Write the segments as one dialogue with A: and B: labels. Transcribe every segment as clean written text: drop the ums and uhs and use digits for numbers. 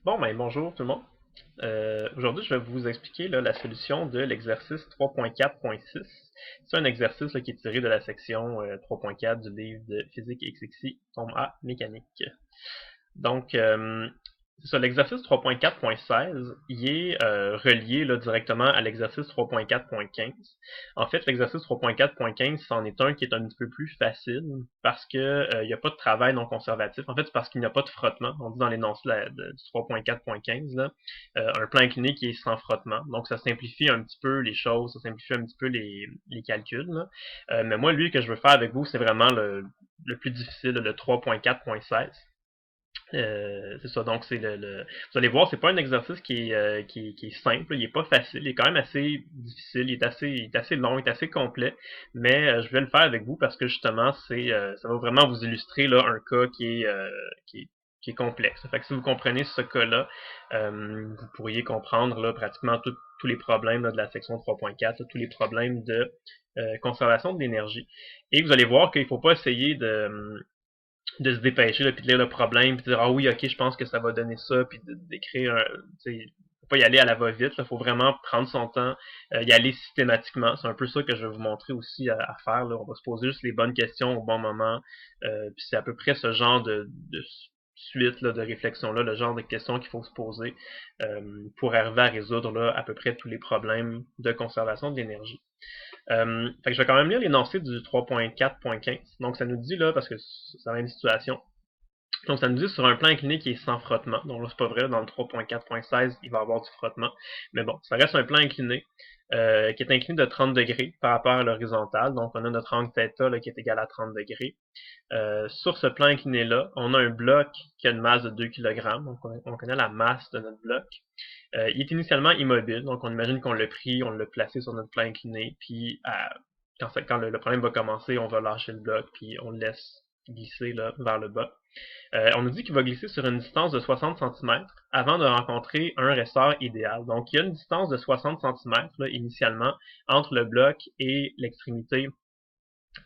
A: Bon, ben bonjour tout le monde. Aujourd'hui, je vais vous expliquer là, la solution de l'exercice 3.4.6. C'est un exercice là, qui est tiré de la section 3.4 du livre de physique XXI, tome A, mécanique. Donc, c'est ça, l'exercice 3.4.16, il est relié là, directement à l'exercice 3.4.15. En fait, l'exercice 3.4.15, c'en est un qui est un petit peu plus facile parce que il n'y a pas de travail non conservatif. En fait, c'est parce qu'il n'y a pas de frottement. On dit dans l'énoncé du 3.4.15, un plan incliné qui est sans frottement. Donc, ça simplifie un petit peu les choses, ça simplifie un petit peu les calculs. Là. Mais moi, lui, que je veux faire avec vous, c'est vraiment le plus difficile, le 3.4.16. C'est ça, donc vous allez voir, c'est pas un exercice qui est simple, il est pas facile, il est quand même assez difficile, il est assez long, il est assez complet, mais je vais le faire avec vous parce que justement, ça va vraiment vous illustrer là, un cas qui est complexe. Fait que si vous comprenez ce cas-là, vous pourriez comprendre là, pratiquement tous les problèmes là, de la section 3.4, tous les problèmes de conservation de l'énergie. Et vous allez voir qu'il ne faut pas essayer de se dépêcher, là, puis de lire le problème, puis de dire ah oui, ok, je pense que ça va donner ça, puis d'écrire, faut pas y aller à la va-vite, il faut vraiment prendre son temps, y aller systématiquement. C'est un peu ça que je vais vous montrer aussi à faire. Là. On va se poser juste les bonnes questions au bon moment, puis c'est à peu près ce genre de suite là, de réflexion là, le genre de questions qu'il faut se poser pour arriver à résoudre là, à peu près tous les problèmes de conservation de l'énergie. Fait que je vais quand même lire l'énoncé du 3.4.15. Donc ça nous dit là, parce que c'est la même situation, donc ça nous dit sur un plan incliné qui est sans frottement. Donc là c'est pas vrai, dans le 3.4.16 il va y avoir du frottement. Mais bon, ça reste un plan incliné qui est incliné de 30 degrés par rapport à l'horizontale. Donc on a notre angle θ là, qui est égal à 30 degrés. Sur ce plan incliné-là, on a un bloc qui a une masse de 2 kg. Donc on connaît la masse de notre bloc. Il est initialement immobile, donc on imagine qu'on l'a pris, on l'a placé sur notre plan incliné, puis quand le problème va commencer, on va lâcher le bloc, puis on le laisse glisser là, vers le bas. On nous dit qu'il va glisser sur une distance de 60 cm avant de rencontrer un ressort idéal. Donc il y a une distance de 60 cm là, initialement entre le bloc et l'extrémité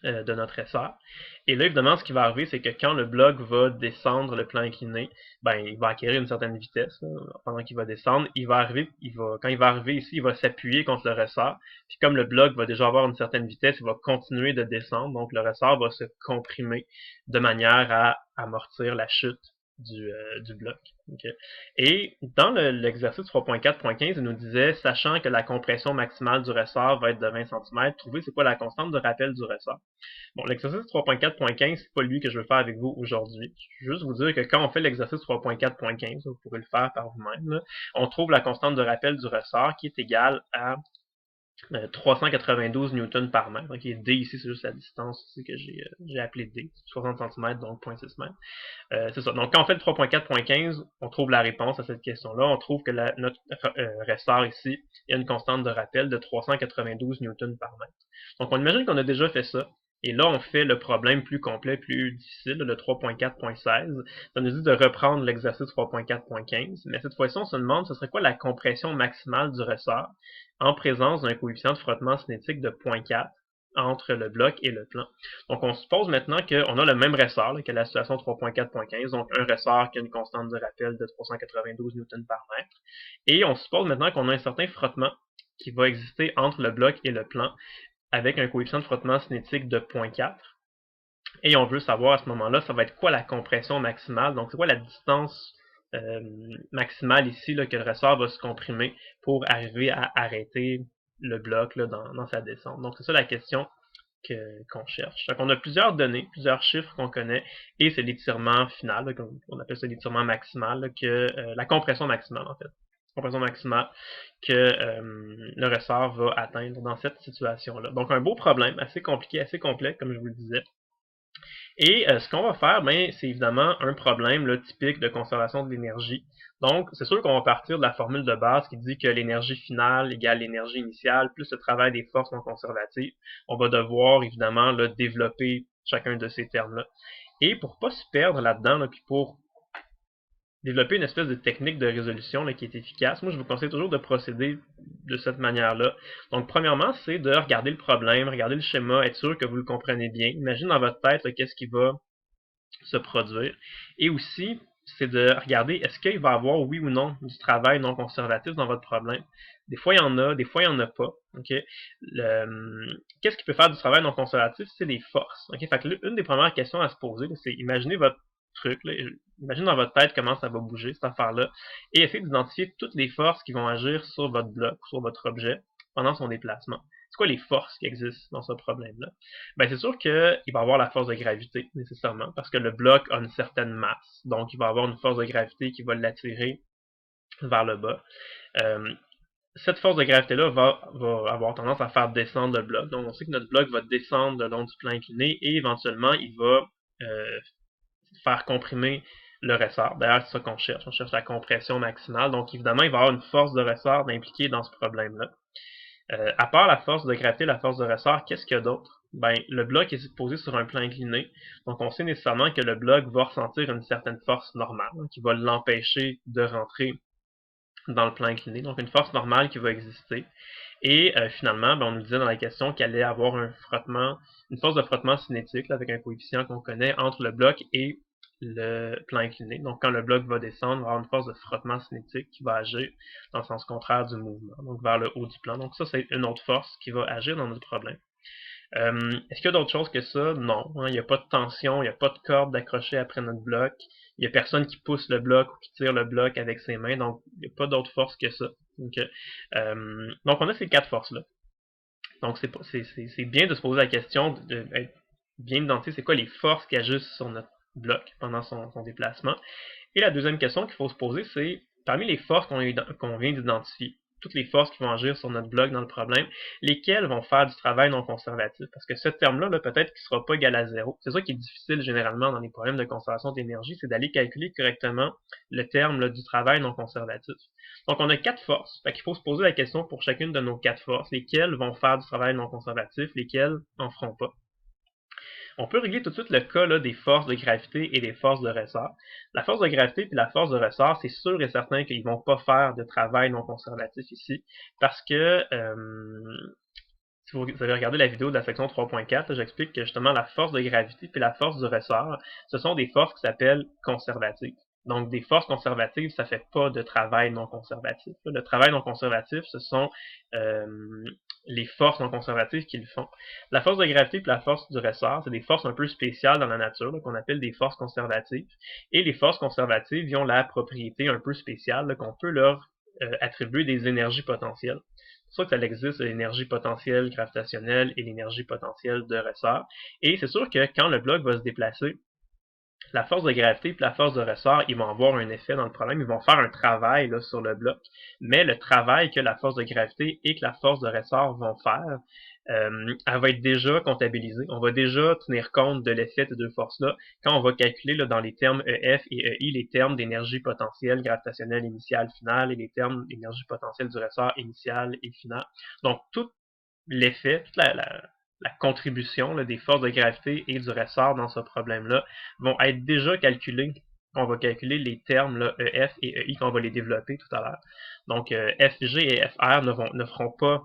A: de notre ressort. Et là, évidemment, ce qui va arriver, c'est que quand le bloc va descendre le plan incliné, ben, il va acquérir une certaine vitesse là, pendant qu'il va descendre. Quand il va arriver ici, il va s'appuyer contre le ressort. Puis comme le bloc va déjà avoir une certaine vitesse, il va continuer de descendre. Donc le ressort va se comprimer de manière à amortir la chute du bloc. Okay. Et dans l'exercice 3.4.15, il nous disait, sachant que la compression maximale du ressort va être de 20 cm, trouvez c'est quoi la constante de rappel du ressort. Bon, l'exercice 3.4.15, c'est pas lui que je veux faire avec vous aujourd'hui. Je veux juste vous dire que quand on fait l'exercice 3.4.15, vous pourrez le faire par vous-même, on trouve la constante de rappel du ressort qui est égale à 392 newtons par mètre. Donc, D ici, c'est juste la distance ici que j'ai appelé D, 60 cm, donc 0.6 mètres. C'est ça. Donc, quand on fait le 3.4.15, on trouve la réponse à cette question-là. On trouve que notre ressort ici, il y a une constante de rappel de 392 newtons par mètre. Donc, on imagine qu'on a déjà fait ça. Et là, on fait le problème plus complet, plus difficile, le 3.4.16. Ça nous dit de reprendre l'exercice 3.4.15. Mais cette fois-ci, on se demande, ce serait quoi la compression maximale du ressort en présence d'un coefficient de frottement cinétique de 0.4 entre le bloc et le plan. Donc, on suppose maintenant qu'on a le même ressort là, que la situation 3.4.15, donc un ressort qui a une constante de rappel de 392 newtons par mètre. Et on suppose maintenant qu'on a un certain frottement qui va exister entre le bloc et le plan avec un coefficient de frottement cinétique de 0.4. Et on veut savoir à ce moment-là, ça va être quoi la compression maximale, donc c'est quoi la distance maximale ici là, que le ressort va se comprimer pour arriver à arrêter le bloc là, dans sa descente. Donc c'est ça la question qu'on cherche. Donc on a plusieurs données, plusieurs chiffres qu'on connaît, et c'est l'étirement final, là, on appelle ça l'étirement maximal, là, la compression maximale en fait. Compression maximale que le ressort va atteindre dans cette situation-là. Donc un beau problème, assez compliqué, assez complexe, comme je vous le disais. Et ce qu'on va faire, ben, c'est évidemment un problème là, typique de conservation de l'énergie. Donc, c'est sûr qu'on va partir de la formule de base qui dit que l'énergie finale égale l'énergie initiale plus le travail des forces non conservatives. On va devoir évidemment là, développer chacun de ces termes-là. Et pour pas se perdre là-dedans, là, puis pour développer une espèce de technique de résolution là, qui est efficace, moi je vous conseille toujours de procéder de cette manière-là. Donc premièrement, c'est de regarder le problème, regarder le schéma, être sûr que vous le comprenez bien. Imaginez dans votre tête qu'est-ce qui va se produire. Et aussi, c'est de regarder est-ce qu'il va y avoir, oui ou non, du travail non conservatif dans votre problème. Des fois, il y en a, des fois, il n'y en a pas. Okay? Qu'est-ce qui peut faire du travail non conservatif? C'est les forces. Okay? Fait que une des premières questions à se poser, c'est imaginez votre truc, là, imaginez dans votre tête comment ça va bouger, cette affaire-là, et essayez d'identifier toutes les forces qui vont agir sur votre bloc, sur votre objet, pendant son déplacement. C'est quoi les forces qui existent dans ce problème-là? Ben, c'est sûr qu'il va y avoir la force de gravité, nécessairement, parce que le bloc a une certaine masse. Donc, il va y avoir une force de gravité qui va l'attirer vers le bas. Cette force de gravité-là va avoir tendance à faire descendre le bloc. Donc, on sait que notre bloc va descendre le long du plan incliné et éventuellement, il va faire comprimer le ressort. D'ailleurs, c'est ça qu'on cherche. On cherche la compression maximale. Donc, évidemment, il va y avoir une force de ressort impliquée dans ce problème-là. À part la force de gravité, la force de ressort, qu'est-ce qu'il y a d'autre? Ben, le bloc est posé sur un plan incliné, donc on sait nécessairement que le bloc va ressentir une certaine force normale, hein, qui va l'empêcher de rentrer dans le plan incliné, donc une force normale qui va exister. Et finalement, ben, on nous disait dans la question qu'il allait avoir un frottement, une force de frottement cinétique, là, avec un coefficient qu'on connaît entre le bloc et le plan incliné. Donc quand le bloc va descendre, il va avoir une force de frottement cinétique qui va agir dans le sens contraire du mouvement, donc vers le haut du plan. Donc ça, c'est une autre force qui va agir dans notre problème. Est-ce qu'il y a d'autres choses que ça? Non. Hein, il n'y a pas de tension, il n'y a pas de corde d'accrocher après notre bloc. Il n'y a personne qui pousse le bloc ou qui tire le bloc avec ses mains, donc il n'y a pas d'autre force que ça. Donc on a ces quatre forces-là. Donc c'est bien de se poser la question, de bien identifier c'est quoi les forces qui agissent sur notre bloc pendant son déplacement. Et la deuxième question qu'il faut se poser, c'est parmi les forces qu'on vient d'identifier, toutes les forces qui vont agir sur notre bloc dans le problème, lesquelles vont faire du travail non conservatif? Parce que ce terme-là, là, peut-être qu'il ne sera pas égal à zéro. C'est ça qui est difficile généralement dans les problèmes de conservation d'énergie, c'est d'aller calculer correctement le terme là, du travail non conservatif. Donc on a quatre forces. Fait qu'il faut se poser la question pour chacune de nos quatre forces, lesquelles vont faire du travail non conservatif, lesquelles n'en feront pas. On peut régler tout de suite le cas là, des forces de gravité et des forces de ressort. La force de gravité et la force de ressort, c'est sûr et certain qu'ils ne vont pas faire de travail non conservatif ici, parce que si vous avez regardé la vidéo de la section 3.4, j'explique que justement la force de gravité et la force du ressort, ce sont des forces qui s'appellent conservatives. Donc des forces conservatives, ça ne fait pas de travail non conservatif. Le travail non conservatif, ce sont les forces non conservatives qui le font. La force de gravité et la force du ressort, c'est des forces un peu spéciales dans la nature, qu'on appelle des forces conservatives. Et les forces conservatives, ils ont la propriété un peu spéciale qu'on peut leur attribuer des énergies potentielles. C'est pour ça que ça existe l'énergie potentielle gravitationnelle et l'énergie potentielle de ressort. Et c'est sûr que quand le bloc va se déplacer, la force de gravité et la force de ressort, ils vont avoir un effet dans le problème, ils vont faire un travail là, sur le bloc. Mais le travail que la force de gravité et que la force de ressort vont faire, elle va être déjà comptabilisée. On va déjà tenir compte de l'effet de ces deux forces-là quand on va calculer là, dans les termes EF et EI les termes d'énergie potentielle gravitationnelle initiale finale et les termes d'énergie potentielle du ressort initiale et finale. Donc tout l'effet, toute la contribution là, des forces de gravité et du ressort dans ce problème-là vont être déjà calculés. On va calculer les termes là, EF et EI, qu'on va les développer tout à l'heure. Donc FG et FR ne feront pas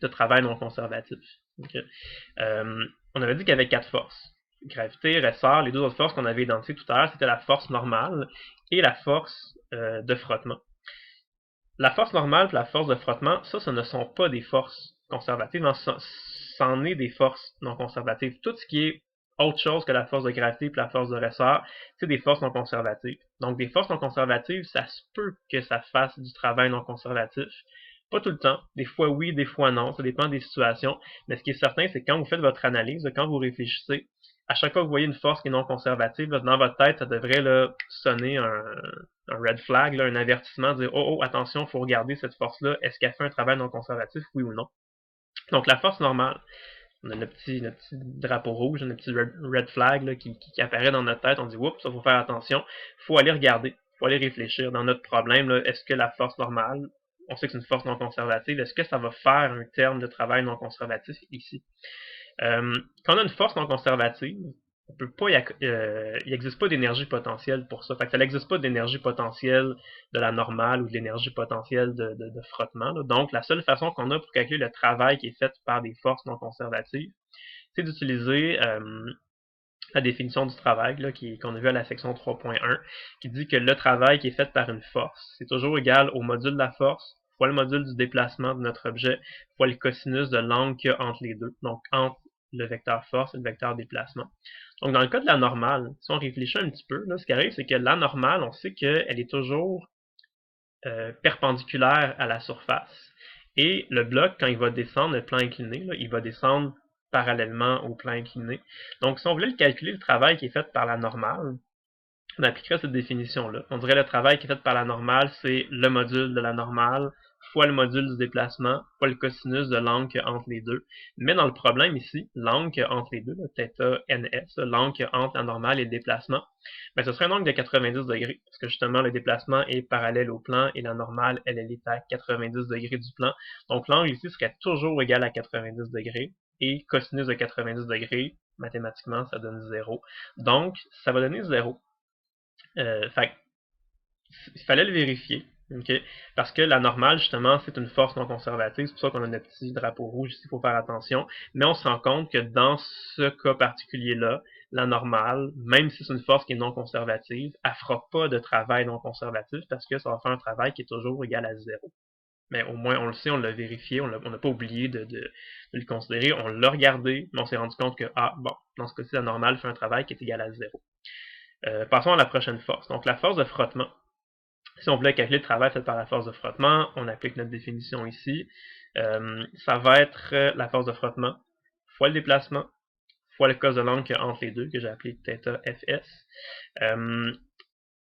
A: de travail non conservatif. Okay. On avait dit qu'il y avait quatre forces. Gravité, ressort, les deux autres forces qu'on avait identifiées tout à l'heure, c'était la force normale et la force de frottement. La force normale et la force de frottement, ça ne sont pas des forces conservatives, c'en est des forces non conservatives. Tout ce qui est autre chose que la force de gravité et la force de ressort, c'est des forces non conservatives. Donc des forces non conservatives, ça se peut que ça fasse du travail non conservatif. Pas tout le temps. Des fois oui, des fois non. Ça dépend des situations. Mais ce qui est certain, c'est que quand vous faites votre analyse, quand vous réfléchissez, à chaque fois que vous voyez une force qui est non conservative, là, dans votre tête, ça devrait là, sonner un red flag, là, un avertissement, dire oh attention, il faut regarder cette force-là, est-ce qu'elle fait un travail non conservatif, oui ou non. Donc la force normale, on a le petit drapeau rouge, le petit red flag là, qui apparaît dans notre tête, on dit oups, ça faut faire attention, il faut aller regarder, il faut aller réfléchir dans notre problème, est-ce que la force normale, on sait que c'est une force non conservative, est-ce que ça va faire un terme de travail non conservatif ici? Quand on a une force non conservative, on peut pas il n'existe pas d'énergie potentielle pour ça. Fait que ça n'existe pas d'énergie potentielle de la normale ou de l'énergie potentielle de frottement. Là. Donc, la seule façon qu'on a pour calculer le travail qui est fait par des forces non conservatives, c'est d'utiliser la définition du travail qu'on a vu à la section 3.1, qui dit que le travail qui est fait par une force, c'est toujours égal au module de la force fois le module du déplacement de notre objet fois le cosinus de l'angle qu'il y a entre les deux, donc entre le vecteur force et le vecteur déplacement. Donc dans le cas de la normale, si on réfléchit un petit peu, là, ce qui arrive, c'est que la normale, on sait qu'elle est toujours perpendiculaire à la surface. Et le bloc, quand il va descendre le plan incliné, là, il va descendre parallèlement au plan incliné. Donc, si on voulait calculer le travail qui est fait par la normale, on appliquerait cette définition-là. On dirait le travail qui est fait par la normale, c'est le module de la normale fois le module du déplacement fois le cosinus de l'angle entre les deux. Mais dans le problème ici, l'angle entre les deux, θ ns, l'angle entre la normale et le déplacement, ben, ce serait un angle de 90 degrés, parce que justement le déplacement est parallèle au plan et la normale, elle est à 90 degrés du plan. Donc l'angle ici serait toujours égal à 90 degrés, et cosinus de 90 degrés, mathématiquement, ça donne 0. Donc, ça va donner 0. Fait il fallait le vérifier. Okay? Parce que la normale, justement, c'est une force non conservative. C'est pour ça qu'on a notre petit drapeau rouge ici, il faut faire attention. Mais on se rend compte que dans ce cas particulier-là, la normale, même si c'est une force qui est non conservative, elle ne fera pas de travail non conservatif parce que ça va faire un travail qui est toujours égal à 0. Mais au moins, on le sait, on l'a vérifié, on n'a pas oublié de le considérer, on l'a regardé, mais on s'est rendu compte que, ah, bon, dans ce cas-ci, la normale fait un travail qui est égal à 0. Passons à la prochaine force. Donc, la force de frottement. Si on voulait calculer le travail fait par la force de frottement, on applique notre définition ici. Ça va être la force de frottement fois le déplacement fois le cos de l'angle entre les deux, que j'ai appelé θFS.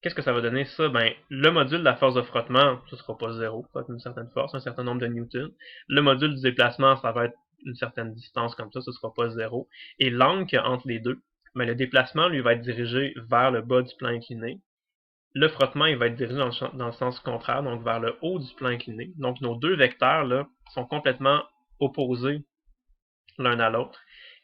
A: Qu'est-ce que ça va donner ça? Ben, le module de la force de frottement, ce ne sera pas 0, ça va être une certaine force, un certain nombre de newtons. Le module du déplacement, ça va être une certaine distance comme ça, ce ne sera pas 0. Et l'angle entre les deux, ben, le déplacement, lui, va être dirigé vers le bas du plan incliné. Le frottement, il va être dirigé dans le sens contraire, donc vers le haut du plan incliné. Donc, nos deux vecteurs là, sont complètement opposés l'un à l'autre.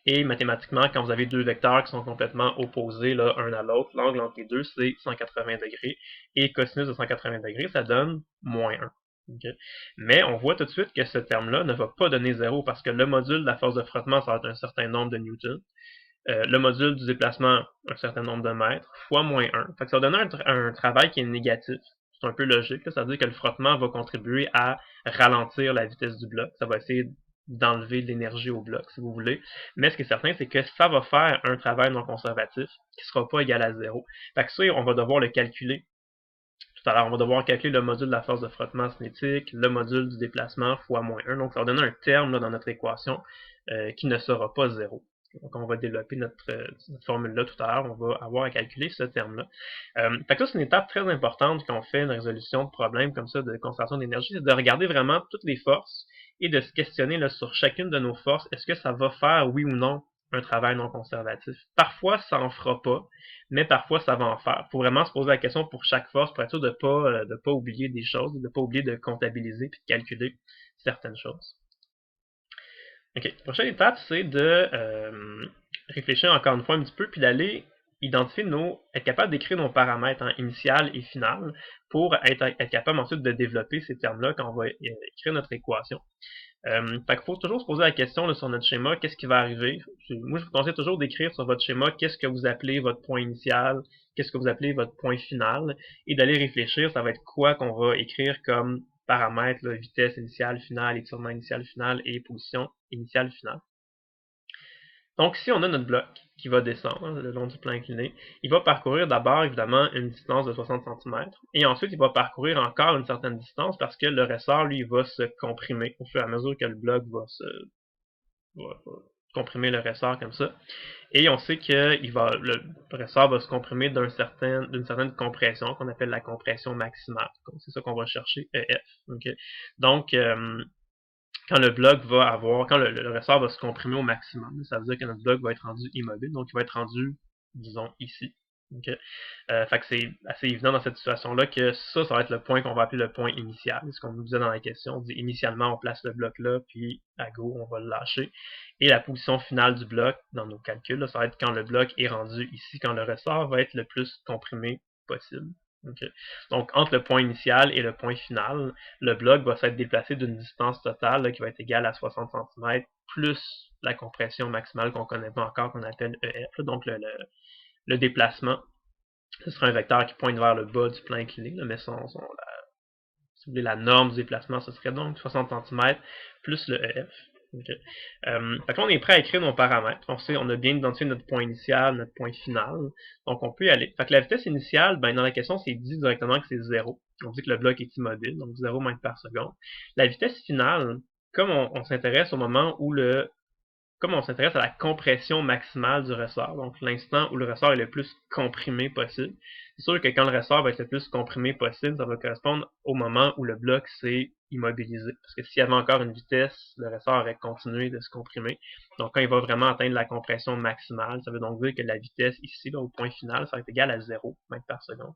A: Et mathématiquement, quand vous avez deux vecteurs qui sont complètement opposés l'un à l'autre, l'angle entre les deux, c'est 180 degrés. Et cosinus de 180 degrés, ça donne moins 1. Okay? Mais on voit tout de suite que ce terme-là ne va pas donner 0 parce que le module de la force de frottement, ça va être un certain nombre de newtons. Le module du déplacement, un certain nombre de mètres, fois moins 1. Fait que ça va donner un travail qui est négatif. C'est un peu logique, ça veut dire que le frottement va contribuer à ralentir la vitesse du bloc. Ça va essayer d'enlever de l'énergie au bloc, si vous voulez. Mais ce qui est certain, c'est que ça va faire un travail non conservatif qui ne sera pas égal à 0. Fait que ça, on va devoir le calculer. Tout à l'heure, on va devoir calculer le module de la force de frottement cinétique, le module du déplacement fois moins 1. Donc, ça va donner un terme là, dans notre équation qui ne sera pas 0. Donc, on va développer notre formule-là tout à l'heure. On va avoir à calculer ce terme-là. Fait que ça, c'est une étape très importante quand on fait une résolution de problèmes comme ça de conservation d'énergie, c'est de regarder vraiment toutes les forces et de se questionner là, sur chacune de nos forces. Est-ce que ça va faire, oui ou non, un travail non conservatif? Parfois, ça en fera pas, mais parfois, ça va en faire. Il faut vraiment se poser la question pour chaque force pour être sûr de ne pas oublier des choses, de ne pas oublier de comptabiliser et de calculer certaines choses. Ok, la prochaine étape, c'est de réfléchir encore une fois un petit peu, puis d'aller identifier être capable d'écrire nos paramètres en initial et final pour être capable ensuite de développer ces termes-là quand on va écrire notre équation. Fait qu'il faut toujours se poser la question là, sur notre schéma, qu'est-ce qui va arriver? Moi, je vous conseille toujours d'écrire sur votre schéma qu'est-ce que vous appelez votre point initial, qu'est-ce que vous appelez votre point final, et d'aller réfléchir, ça va être quoi qu'on va écrire comme paramètres, là, vitesse initiale, finale, étirement initial, final et position initiale, finale. Donc ici, on a notre bloc qui va descendre le long du plan incliné. Il va parcourir d'abord, évidemment, une distance de 60 cm. Et ensuite, il va parcourir encore une certaine distance parce que le ressort, lui, va se comprimer au fur et à mesure que le bloc va comprimer le ressort comme ça. Et on sait que le ressort va se comprimer d'une certaine compression qu'on appelle la compression maximale. C'est ça qu'on va chercher, EF. Okay? Donc, quand le ressort va se comprimer au maximum, ça veut dire que notre bloc va être rendu immobile, donc il va être rendu, disons, ici. Okay? Fait que c'est assez évident dans cette situation-là que ça va être le point qu'on va appeler le point initial. Ce qu'on nous disait dans la question, on dit initialement on place le bloc là, puis à go, on va le lâcher. Et la position finale du bloc, dans nos calculs, là, ça va être quand le bloc est rendu ici, quand le ressort va être le plus comprimé possible. Okay. Donc, entre le point initial et le point final, le bloc va s'être déplacé d'une distance totale là, qui va être égale à 60 cm plus la compression maximale qu'on ne connaît pas encore, qu'on appelle EF. Là. Donc, le déplacement, ce sera un vecteur qui pointe vers le bas du plan incliné, là, mais si vous voulez, la norme du déplacement, ce serait donc 60 cm plus le EF. Okay. Fait que là, on est prêt à écrire nos paramètres. On a bien identifié notre point initial, notre point final. Donc, on peut y aller. Fait que la vitesse initiale, ben, dans la question, c'est dit directement que c'est 0. On dit que le bloc est immobile, donc 0 mètres par seconde. La vitesse finale, comme on s'intéresse au moment où comme on s'intéresse à la compression maximale du ressort, donc l'instant où le ressort est le plus comprimé possible, c'est sûr que quand le ressort va être le plus comprimé possible, ça va correspondre au moment où le bloc s'est immobilisé. Parce que s'il y avait encore une vitesse, le ressort aurait continué de se comprimer. Donc quand il va vraiment atteindre la compression maximale, ça veut donc dire que la vitesse ici, là, au point final, ça va être égal à 0 mètres par seconde.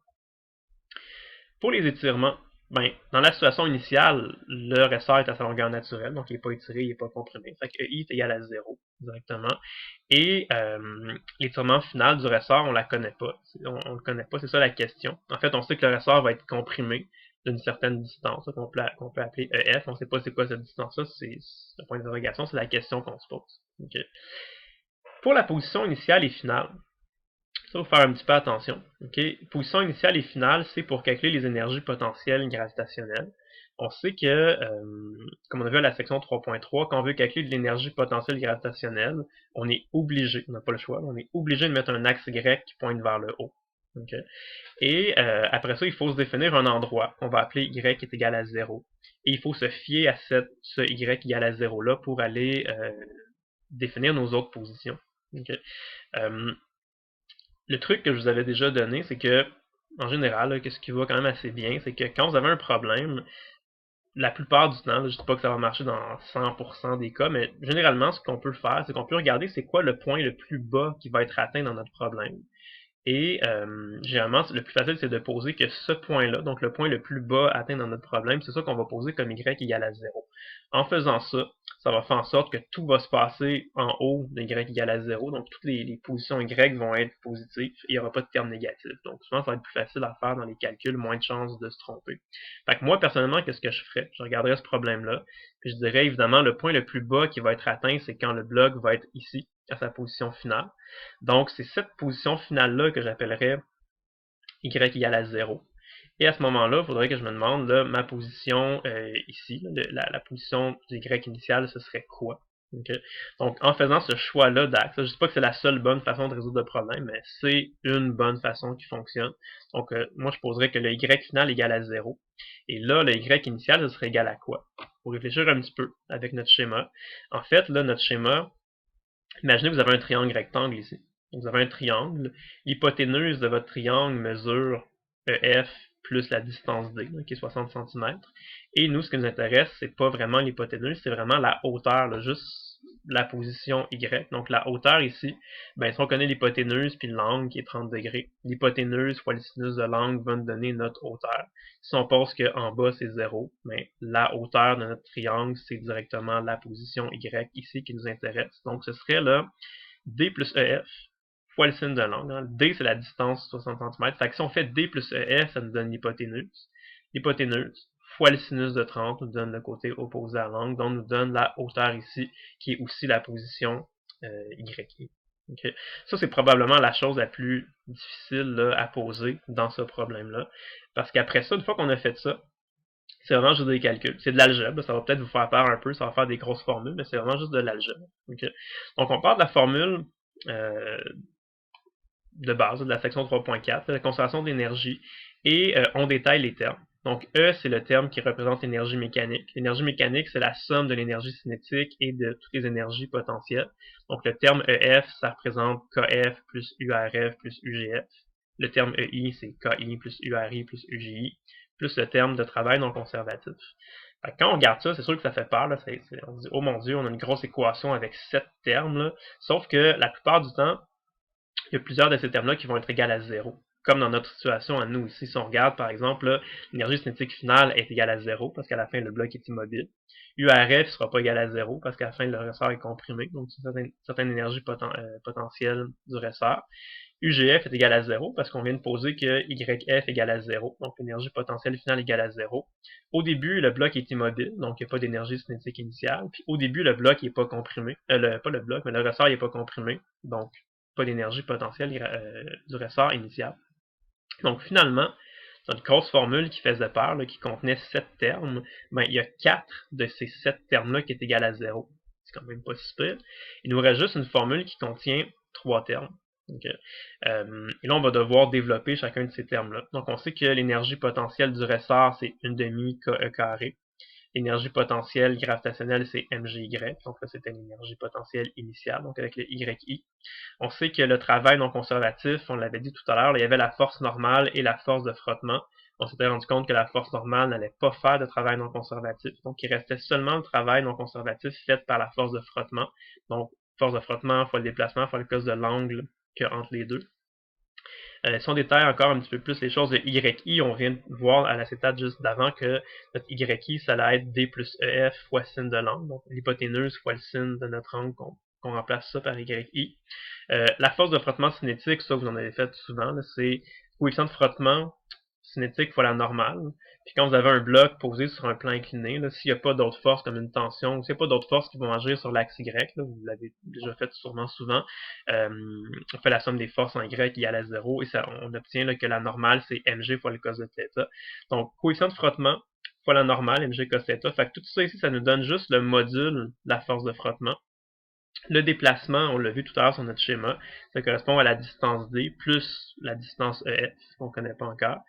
A: Pour les étirements, ben, dans la situation initiale, le ressort est à sa longueur naturelle, donc il n'est pas étiré, il n'est pas comprimé. Fait que I est égal à 0 directement. Et l'étirement final du ressort, on ne la connaît pas. On le connaît pas, c'est ça la question. En fait, on sait que le ressort va être comprimé d'une certaine distance, qu'on peut appeler EF. On ne sait pas c'est quoi cette distance-là, c'est le point d'interrogation, c'est la question qu'on se pose. Okay. Pour la position initiale et finale, ça, il faut faire un petit peu attention. Okay? Position initiale et finale, c'est pour calculer les énergies potentielles gravitationnelles. On sait que, comme on a vu à la section 3.3, quand on veut calculer de l'énergie potentielle gravitationnelle, on est obligé, on n'a pas le choix, on est obligé de mettre un axe Y qui pointe vers le haut. Okay? Et après ça, il faut se définir un endroit qu'on va appeler Y est égal à 0. Et il faut se fier à ce Y égal à 0 là pour aller définir nos autres positions. Okay? Le truc que je vous avais déjà donné, c'est que, en général, là, ce qui va quand même assez bien, c'est que quand vous avez un problème, la plupart du temps, là, je ne dis pas que ça va marcher dans 100% des cas, mais généralement, ce qu'on peut faire, c'est qu'on peut regarder c'est quoi le point le plus bas qui va être atteint dans notre problème. Et généralement, le plus facile, c'est de poser que ce point-là, donc le point le plus bas atteint dans notre problème, c'est ça qu'on va poser comme y égale à 0. En faisant ça, ça va faire en sorte que tout va se passer en haut de y égale à 0, donc toutes les positions y vont être positives, et il n'y aura pas de terme négatif. Donc souvent, ça va être plus facile à faire dans les calculs, moins de chances de se tromper. Fait que moi, personnellement, qu'est-ce que je ferais? Je regarderais ce problème-là, puis je dirais évidemment, le point le plus bas qui va être atteint, c'est quand le bloc va être ici, à sa position finale. Donc, c'est cette position finale-là que j'appellerais y égale à 0. Et à ce moment-là, il faudrait que je me demande, là, ma position ici, la position du y initial, ce serait quoi? Okay? Donc, en faisant ce choix-là d'axe, je ne dis pas que c'est la seule bonne façon de résoudre le problème, mais c'est une bonne façon qui fonctionne. Donc, moi, je poserais que le y final est égal à 0. Et là, le y initial, ce serait égal à quoi? Pour réfléchir un petit peu avec notre schéma. En fait, là, notre schéma, imaginez que vous avez un triangle rectangle ici. Donc, vous avez un triangle. L'hypoténuse de votre triangle mesure EF plus la distance D, qui est 60 cm. Et nous, ce qui nous intéresse, c'est pas vraiment l'hypoténuse, c'est vraiment la hauteur, là, juste la position Y. Donc, la hauteur ici, ben, si on connaît l'hypoténuse puis l'angle qui est 30 degrés, l'hypoténuse fois le sinus de l'angle va nous donner notre hauteur. Si on pense qu'en bas, c'est 0, ben, la hauteur de notre triangle, c'est directement la position Y ici qui nous intéresse. Donc, ce serait là D plus EF fois le sin de l'angle. Hein. D, c'est la distance 60 cm. Fait que si on fait D plus EF, ça nous donne l'hypoténuse. L'hypoténuse fois le sinus de 30 nous donne le côté opposé à l'angle, donc nous donne la hauteur ici, qui est aussi la position Y. Okay. Ça, c'est probablement la chose la plus difficile là, à poser dans ce problème-là. Parce qu'après ça, une fois qu'on a fait ça, c'est vraiment juste des calculs. C'est de l'algèbre, ça va peut-être vous faire peur un peu, ça va faire des grosses formules, mais c'est vraiment juste de l'algèbre. Okay. Donc on part de la formule de base, de la section 3.4, la conservation d'énergie, et on détaille les termes. Donc E, c'est le terme qui représente l'énergie mécanique. L'énergie mécanique, c'est la somme de l'énergie cinétique et de toutes les énergies potentielles. Donc le terme EF, ça représente KF plus URF plus UGF. Le terme EI, c'est KI plus URI plus UGI, plus le terme de travail non conservatif. Quand on regarde ça, c'est sûr que ça fait peur. Là, on se dit, oh mon Dieu, on a une grosse équation avec 7 termes. Là. Sauf que la plupart du temps, il y a plusieurs de ces termes-là qui vont être égales à 0. Comme dans notre situation à nous ici, si on regarde par exemple, l'énergie cinétique finale est égale à 0 parce qu'à la fin le bloc est immobile. URF ne sera pas égal à 0 parce qu'à la fin le ressort est comprimé, donc c'est une certaine énergie potentielle du ressort. UGF est égal à 0 parce qu'on vient de poser que YF égale à 0, donc l'énergie potentielle finale égale à 0. Au début, le bloc est immobile, donc il n'y a pas d'énergie cinétique initiale. Puis au début, le bloc n'est pas comprimé. Pas le bloc, mais le ressort n'est pas comprimé, donc pas d'énergie potentielle du ressort initial. Donc finalement, dans une grosse formule qui faisait peur, là, qui contenait 7 termes, ben, il y a 4 de ces 7 termes-là qui est égal à 0. C'est quand même pas si pire. Il nous reste juste une formule qui contient 3 termes. Okay. Et là, on va devoir développer chacun de ces termes-là. Donc, on sait que l'énergie potentielle du ressort, c'est 1/2 KE carré. L'énergie potentielle gravitationnelle, c'est mgy. Donc là, c'était l'énergie potentielle initiale, donc avec le yi. On sait que le travail non conservatif, on l'avait dit tout à l'heure, il y avait la force normale et la force de frottement. On s'était rendu compte que la force normale n'allait pas faire de travail non conservatif. Donc, il restait seulement le travail non conservatif fait par la force de frottement. Donc, force de frottement fois le déplacement fois le cos de l'angle entre les deux. Si on détaille encore un petit peu plus les choses de YI, on vient de voir à l'acétate juste d'avant que notre YI, ça allait être D plus EF fois sin de l'angle, donc l'hypoténuse fois le sin de notre angle, qu'on remplace ça par YI. La force de frottement cinétique, ça vous en avez fait souvent, c'est coefficient de frottement cinétique fois la normale. Puis quand vous avez un bloc posé sur un plan incliné, s'il n'y a pas d'autres forces comme une tension, ou s'il n'y a pas d'autres forces qui vont agir sur l'axe Y, là, vous l'avez déjà fait sûrement souvent, on fait la somme des forces en Y égale à 0, et ça, on obtient là, que la normale, c'est mg fois le cos de θ. Donc, coefficient de frottement fois la normale, mg cos θ. Fait que tout ça ici, ça nous donne juste le module de la force de frottement. Le déplacement, on l'a vu tout à l'heure sur notre schéma, ça correspond à la distance D plus la distance EF, qu'on ne connaît pas encore,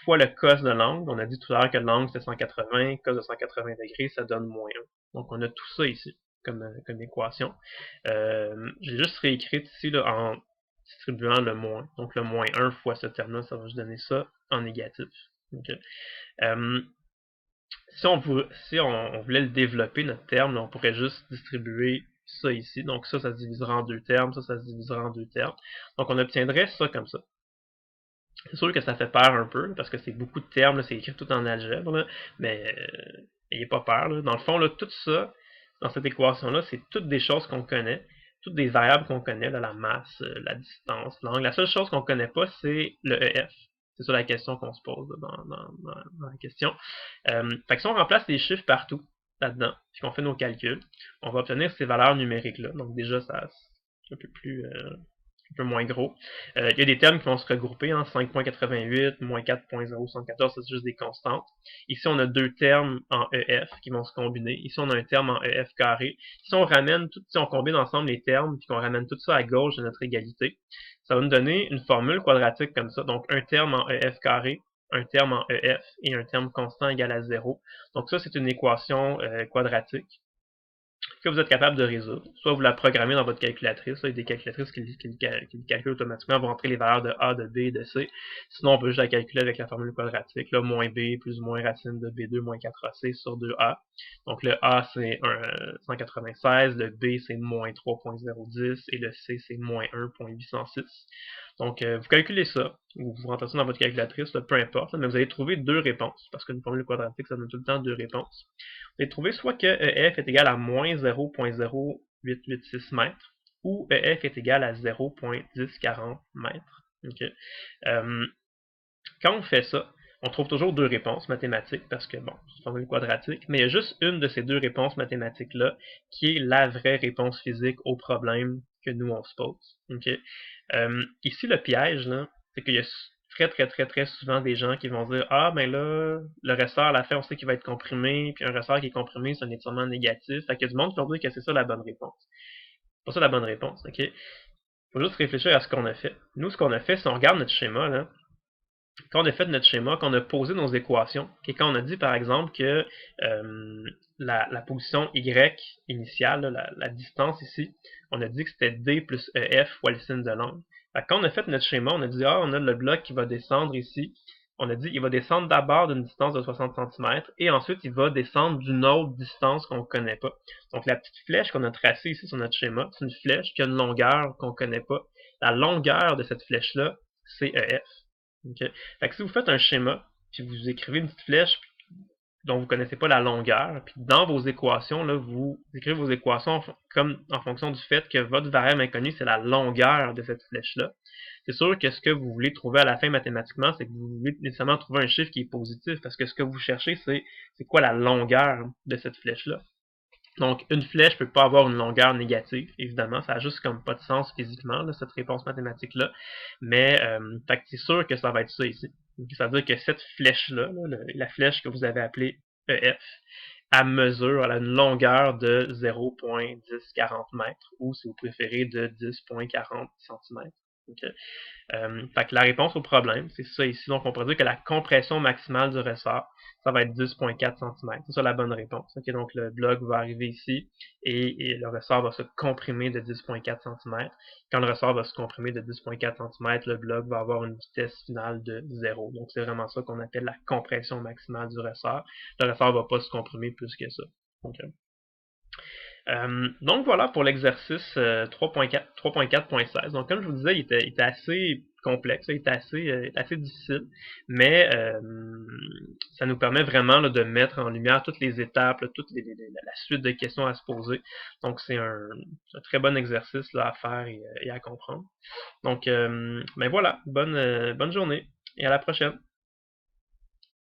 A: fois le cos de l'angle. On a dit tout à l'heure que l'angle c'était 180, cos de 180 degrés, ça donne moins 1. Donc on a tout ça ici comme équation. J'ai juste réécrit ici là, en distribuant le moins. Donc le moins 1 fois ce terme-là, ça va juste donner ça en négatif. Okay. Si on voulait le développer, notre terme, là, on pourrait juste distribuer ça ici. Donc ça se divisera en deux termes, ça se divisera en deux termes. Donc on obtiendrait ça comme ça. C'est sûr que ça fait peur un peu, parce que c'est beaucoup de termes, c'est écrit tout en algèbre, là, mais n'ayez pas peur. Là. Dans le fond, là, tout ça, dans cette équation-là, c'est toutes des choses qu'on connaît, toutes des variables qu'on connaît, là, la masse, la distance, l'angle. La seule chose qu'on ne connaît pas, c'est le EF. C'est ça la question qu'on se pose là, dans la question. Fait que si on remplace les chiffres partout là-dedans, puis qu'on fait nos calculs, on va obtenir ces valeurs numériques-là. Donc déjà, ça c'est un peu moins gros. Il y a des termes qui vont se regrouper, hein, 5.88, moins 4.074, c'est juste des constantes. Ici, on a deux termes en EF qui vont se combiner. Ici, on a un terme en EF carré. Si on ramène tout, si on combine ensemble les termes, puis qu'on ramène tout ça à gauche de notre égalité, ça va nous donner une formule quadratique comme ça. Donc, un terme en EF carré, un terme en EF et un terme constant égal à 0. Donc ça, c'est une équation quadratique que vous êtes capable de résoudre. Soit vous la programmez dans votre calculatrice, il y a des calculatrices qui le calculent automatiquement, vous rentrez les valeurs de A, de B, de C. Sinon, on peut juste la calculer avec la formule quadratique, là, moins B plus ou moins racine de B2 moins 4AC sur 2A. Donc le A, c'est 196, le B, c'est moins 3.010, et le C, c'est moins 1.806. Donc, vous calculez ça, ou vous rentrez ça dans votre calculatrice, là, peu importe, là, mais vous allez trouver deux réponses, parce qu'une formule quadratique, ça donne tout le temps deux réponses. Vous allez trouver soit que EF est égal à moins 0.0886 mètres, ou EF est égal à 0.1040 mètres. Okay. Quand on fait ça, on trouve toujours deux réponses mathématiques, parce que, bon, c'est une formule quadratique, mais il y a juste une de ces deux réponses mathématiques-là qui est la vraie réponse physique au problème que nous, on se pose. Okay? Ici, le piège, c'est qu'il y a très souvent des gens qui vont dire « Ah, ben là, le ressort, à la fin, on sait qu'il va être comprimé, puis un ressort qui est comprimé, c'est un étirement négatif. » Fait qu'il y a du monde qui va dire que c'est ça la bonne réponse. C'est pas ça la bonne réponse, ok? Faut juste réfléchir à ce qu'on a fait. Nous, ce qu'on a fait, si on regarde notre schéma, là, quand on a fait notre schéma, quand on a posé nos équations, et quand on a dit par exemple que la position Y initiale, la distance ici, on a dit que c'était D plus EF fois le sin de l'angle. Quand on a fait notre schéma, on a dit, on a le bloc qui va descendre ici. On a dit qu'il va descendre d'abord d'une distance de 60 cm et ensuite il va descendre d'une autre distance qu'on ne connaît pas. Donc la petite flèche qu'on a tracée ici sur notre schéma, c'est une flèche qui a une longueur qu'on ne connaît pas. La longueur de cette flèche-là, c'est EF. Okay. Fait que si vous faites un schéma, puis vous écrivez une petite flèche dont vous ne connaissez pas la longueur, puis dans vos équations, là, vous écrivez vos équations comme en fonction du fait que votre variable inconnue, c'est la longueur de cette flèche-là. c'est sûr que ce que vous voulez trouver à la fin mathématiquement, c'est que vous voulez nécessairement trouver un chiffre qui est positif, parce que ce que vous cherchez, c'est quoi la longueur de cette flèche-là. Donc, une flèche peut pas avoir une longueur négative, évidemment, ça a juste comme pas de sens physiquement, là, cette réponse mathématique-là, mais fait que c'est sûr que ça va être ça ici. Donc, ça veut dire que cette flèche-là, la flèche que vous avez appelée EF, elle mesure, elle a une longueur de 0.1040 mètres, ou si vous préférez, de 10.40 cm. Okay. Fait que la réponse au problème, c'est ça ici. Donc, on pourrait dire que la compression maximale du ressort, ça va être 10.4 cm. C'est ça la bonne réponse. Okay, donc, le bloc va arriver ici et le ressort va se comprimer de 10.4 cm. Quand le ressort va se comprimer de 10.4 cm, le bloc va avoir une vitesse finale de 0. Donc, c'est vraiment ça qu'on appelle la compression maximale du ressort. Le ressort ne va pas se comprimer plus que ça. Okay. Donc voilà pour l'exercice 3.4.16. Donc comme je vous disais, il était assez complexe, il était assez difficile, mais ça nous permet vraiment là, de mettre en lumière toutes les étapes, là, la suite de questions à se poser. Donc c'est un très bon exercice là, à faire et à comprendre. Donc ben voilà, bonne journée et à la prochaine.